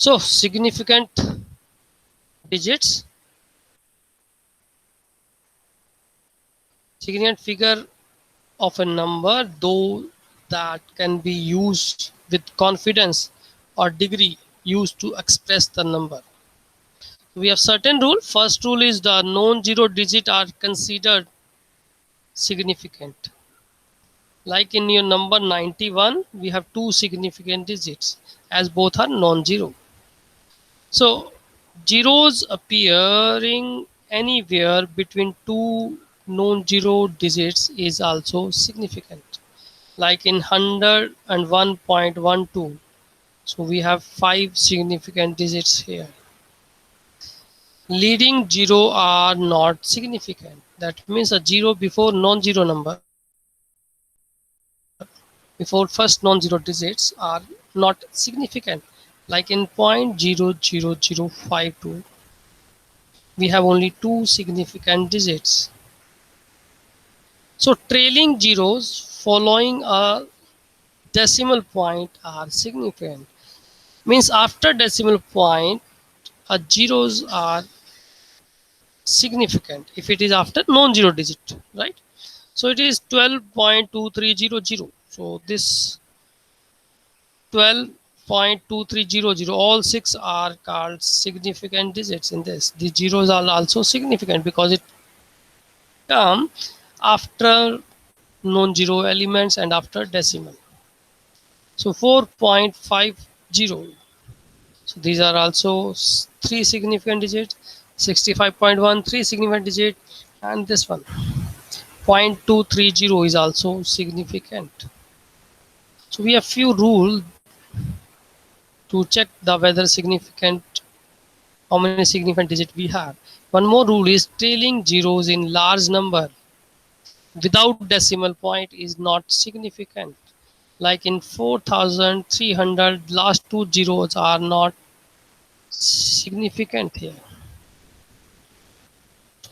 So significant digits, significant figure of a number, though that can be used with confidence or degree used to express the number. We have certain rule. First rule is the non-zero digit are considered significant. Like in your number 91, we have two significant digits as both are non-zero. So zeros appearing anywhere between two non-zero digits is also significant. Like in 100 and 1.12. So we have five significant digits here. Leading zero are not significant. That means a zero before non-zero number, before first non-zero digits are not significant. Like in 0.00052, we have only two significant digits. So trailing zeros following a decimal point are significant. Means after decimal point, zeros are significant if it is after non-zero digit, right? So it is 12.2300. So this 12.2300, all six are called significant digits in this. The zeros are also significant because it come after non-zero elements and after decimal. So 4.50. So these are also three significant digits. 65.1 three significant digit, and this one 0.230 is also significant. So we have few rules to check the whether significant, how many significant digits we have. One more rule is trailing zeros in large number without decimal point is not significant. Like in 4300, last two zeros are not significant here.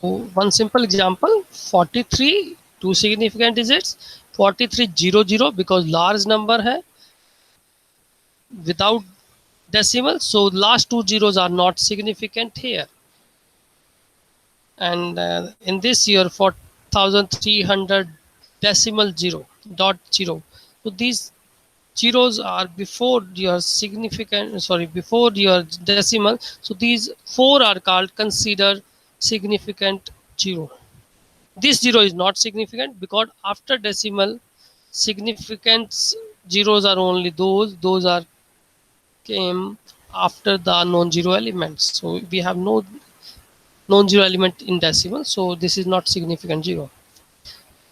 So one simple example, 43, two significant digits, 4300 because large number hai without decimal, so last two zeros are not significant here. And in this year 4300 decimal zero dot zero, so these zeros are before your significant, sorry, before your decimal, so these four are called considered significant zero. This zero is not significant because after decimal significant zeros are only those are came after the non-zero elements. So we have no non-zero element in decimal, so this is not significant zero.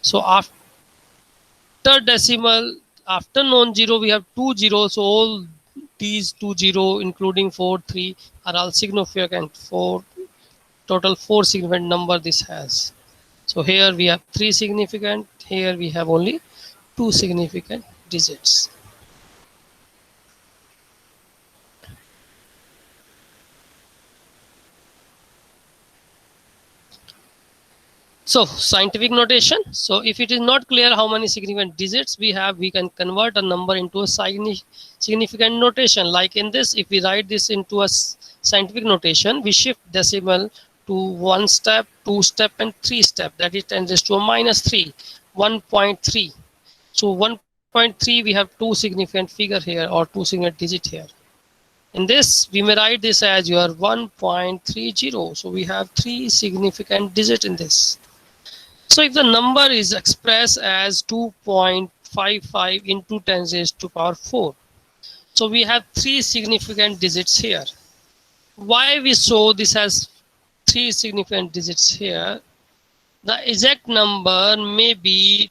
So after decimal, after non-zero, we have two zeros. So all these two zero, including 4, 3, are all significant. For total four significant number this has. So here we have three significant. Here we have only two significant digits. So scientific notation. So if it is not clear how many significant digits we have, we can convert a number into a significant notation. Like in this, if we write this into a scientific notation, we shift decimal to one step, two step, and three step. That is 10 raised to a minus 3, 1.3. So 1.3, we have two significant figure here or two significant digit here. In this, we may write this as your 1.30. So we have three significant digit in this. So if the number is expressed as 2.55 into 10 raised to power 4, so we have three significant digits here. Why we show this as three significant digits here? The exact number may be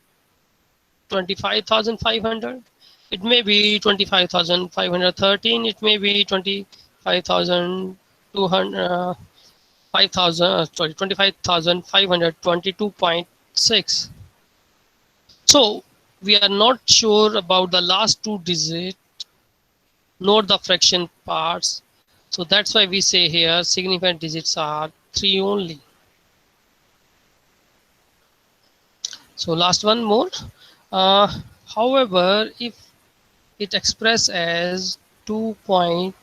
25,500. It may be 25,513. It may be 25,200. 5,000, sorry, 25,522.6. So we are not sure about the last two digits, nor the fraction parts. So that's why we say here significant digits are three only. So last one more. However, if it expressed as 2.55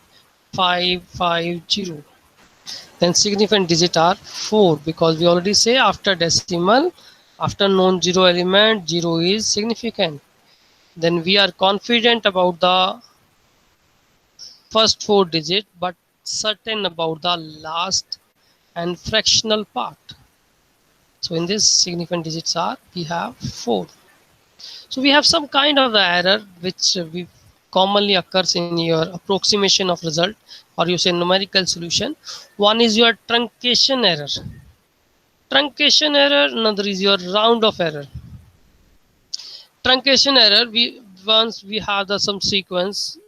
550. Then significant digit are 4 because we already say after decimal, after non-zero element, 0 is significant. Then we are confident about the first 4 digit but certain about the last and fractional part. So in this significant digits are we have 4. So we have some kind of error which we commonly occurs in your approximation of result or you say numerical solution. One is your truncation error. Truncation error, another is your round off error. Truncation error, we once we have the some sequence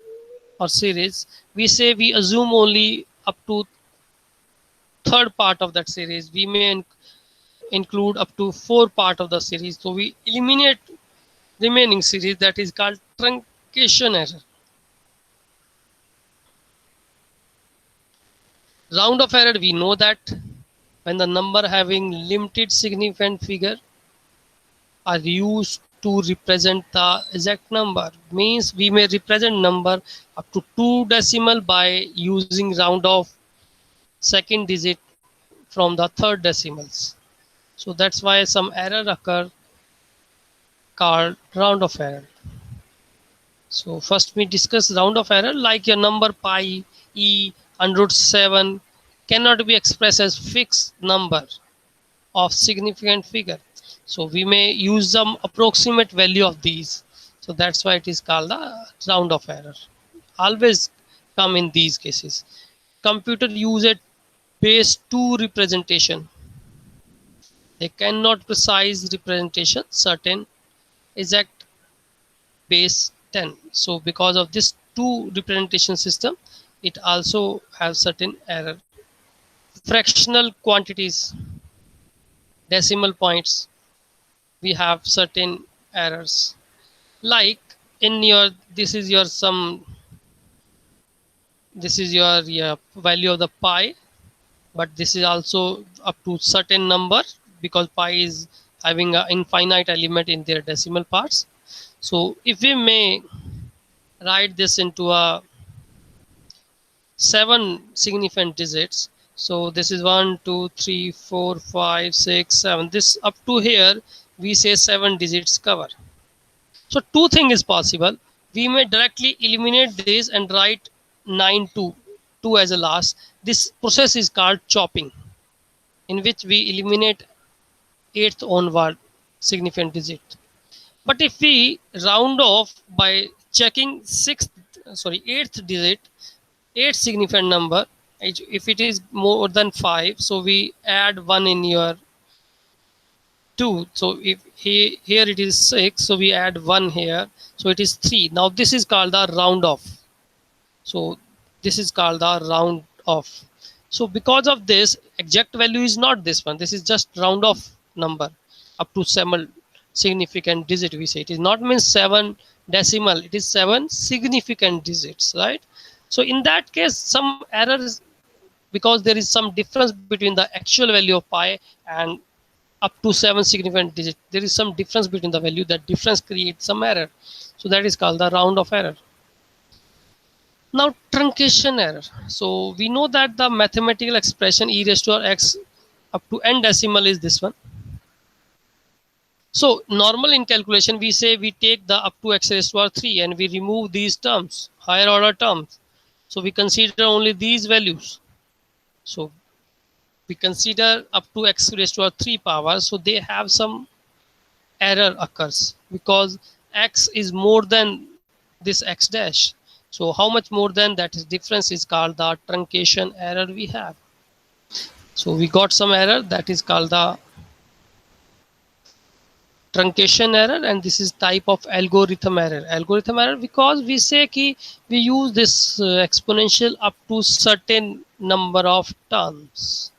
or series, we say we assume only up to third part of that series. We may include up to 4 part of the series. So we eliminate remaining series, that is called truncation error. Round off error, we know that when the number having limited significant figure are used to represent the exact number, means we may represent number up to 2 decimal by using round off second digit from the third decimals. So that's why some error occur called round off error. So first we discuss round off error, like your number pi e under 7 cannot be expressed as fixed number of significant figure. So we may use some approximate value of these. So that's why it is called the round off error. Always come in these cases. Computer use a base 2 representation. They cannot precise representation certain exact base 10. So because of this 2 representation system, it also has certain error. Fractional quantities, decimal points, we have certain errors. Like in your, this is your value of the pi, but this is also up to certain number because pi is having an infinite element in their decimal parts. So if we may write this into a 7 significant digits, so this is 1 2 3 4 5 6 7, this up to here we say 7 digits cover. So two thing is possible. We may directly eliminate this and write 9 2 as a last. This process is called chopping, in which we eliminate 8th onward significant digit. But if we round off by checking 8th digit, 8th significant number, if it is more than 5, so we add 1 in your 2. So if here it is 6, so we add 1 here, so it is 3. Now this is called the round off. So this is called the round off. So because of this, exact value is not this one. This is just round off number up to 7 significant digit. We say it is not means 7 decimal. It is 7 significant digits, right? So in that case, some errors, because there is some difference between the actual value of pi and up to 7 significant digit. There is some difference between the value. That difference creates some error. So that is called the round off error. Now truncation error. So we know that the mathematical expression e raised to x up to n decimal is this one. So normal in calculation, we say we take the up to x raised to 3 and we remove these terms, higher order terms. So we consider only these values. So we consider up to x raised to 3 power. So they have some error occurs because x is more than this x dash. So how much more than that is difference is called the truncation error we have. So we got some error that is called the truncation error, and this is type of algorithm error. Algorithm error because we say ki we use this exponential up to certain number of terms.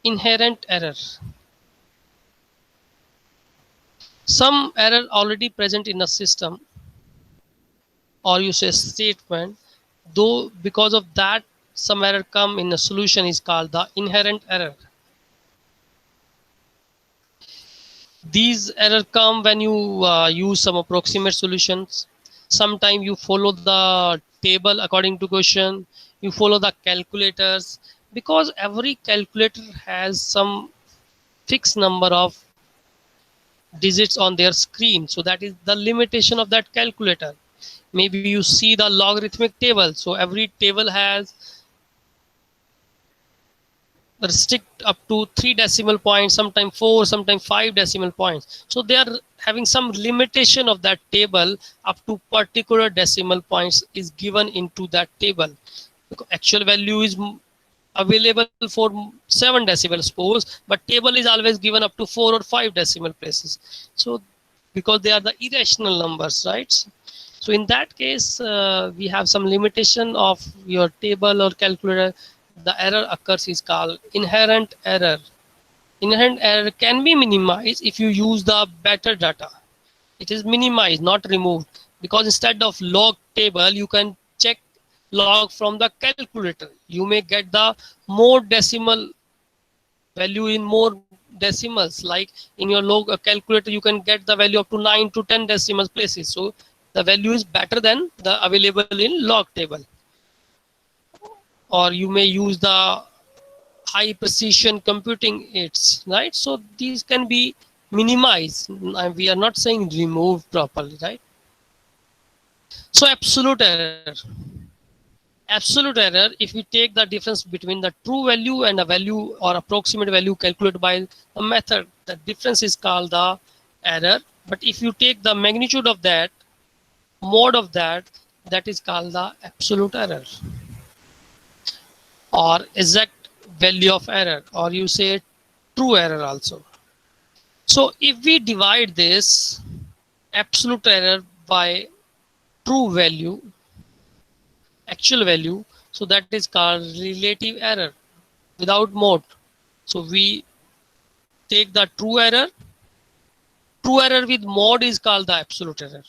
Inherent error. Some error already present in a system or you say statement, though because of that some error come in a solution is called the inherent error. These error come when you use some approximate solutions. Sometimes you follow the table according to question, you follow the calculators, because every calculator has some fixed number of digits on their screen. So that is the limitation of that calculator. Maybe you see the logarithmic table, so every table has restrict up to 3 decimal points, sometimes 4, sometimes 5 decimal points. So they are having some limitation of that table up to particular decimal points is given into that table. Actual value is available for 7 decibel suppose, but table is always given up to 4 or 5 decimal places. So because they are the irrational numbers, right? So in that case, we have some limitation of your table or calculator. The error occurs is called inherent error. Inherent error can be minimized if you use the better data. It is minimized, not removed, because instead of log table, you can check log from the calculator. You may get the more decimal value in more decimals, like in your log calculator you can get the value up to 9 to 10 decimal places. So the value is better than the available in log table. Or you may use the high precision computing aids, right? So these can be minimized. We are not saying removed properly, right? So absolute error, if we take the difference between the true value and a value or approximate value calculated by the method, the difference is called the error. But if you take the magnitude of that, mode of that, that is called the absolute error or exact value of error, or you say true error also. So if we divide this absolute error by true value, actual value, so that is called relative error without mode. So we take the true error with mode is called the absolute error.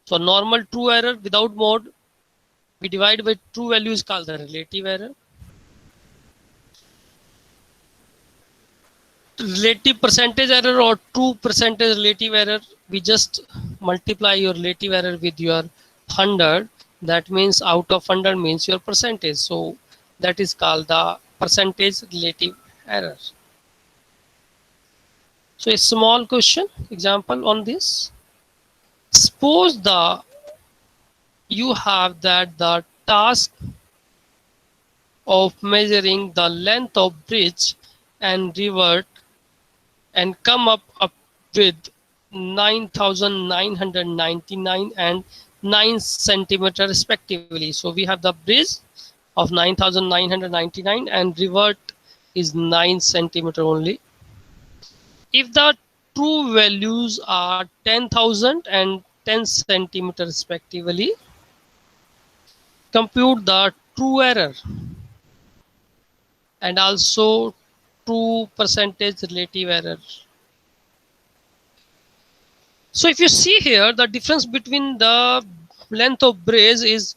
So normal true error without mode, we divide by true value is called the relative error. Relative percentage error or true percentage relative error, we just multiply your relative error with your 100. That means out of 100 means your percentage. So that is called the percentage relative error. So a small question example on this. Suppose you have that the task of measuring the length of bridge and revert and come up with 9,999 and 9 centimeter respectively. So we have the bridge of 9,999 and revert is 9 centimeter only. If the true values are 10,000 and 10 centimeter respectively, compute the true error and also true percentage relative error. So if you see here, the difference between the length of bridge is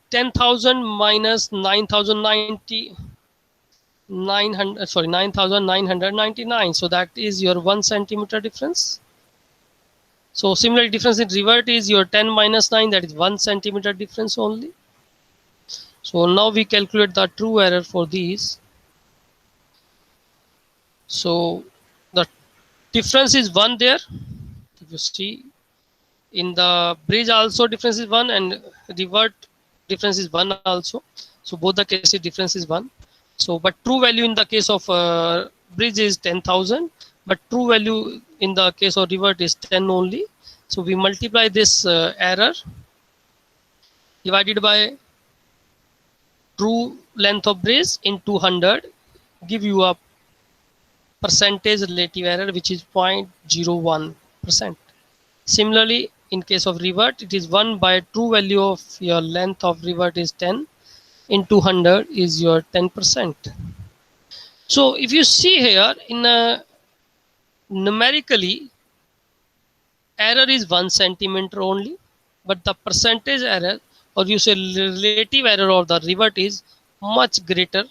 10,000 minus 9,999. So that is your 1 centimeter difference. So similarly, difference in revert is your 10 minus 9, that is 1 centimeter difference only. So now we calculate the true error for these. So the difference is 1 there. If you see in the bridge also difference is 1 and revert difference is 1 also. So both the cases difference is 1. So but true value in the case of bridge is 10,000, but true value in the case of revert is 10 only. So we multiply this error divided by true length of bridge in 200, give you a percentage relative error which is 0.01%. Similarly, in case of revert, it is 1 by true value of your length of revert is 10 in 200 is your 10%. So if you see here in numerically, error is 1 centimeter only, but the percentage error or you say relative error or the revert is much greater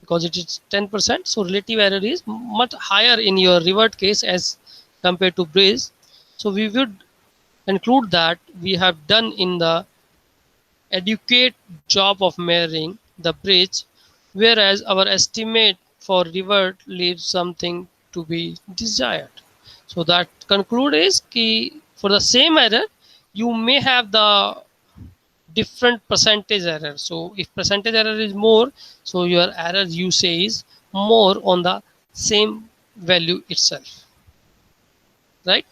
because it is 10%. So relative error is much higher in your revert case as compared to bridge. So we would conclude that we have done in the adequate job of measuring the bridge, whereas our estimate for river leaves something to be desired. So that conclude is key for the same error, you may have the different percentage error. So if percentage error is more, so your error you say is more on the same value itself, right?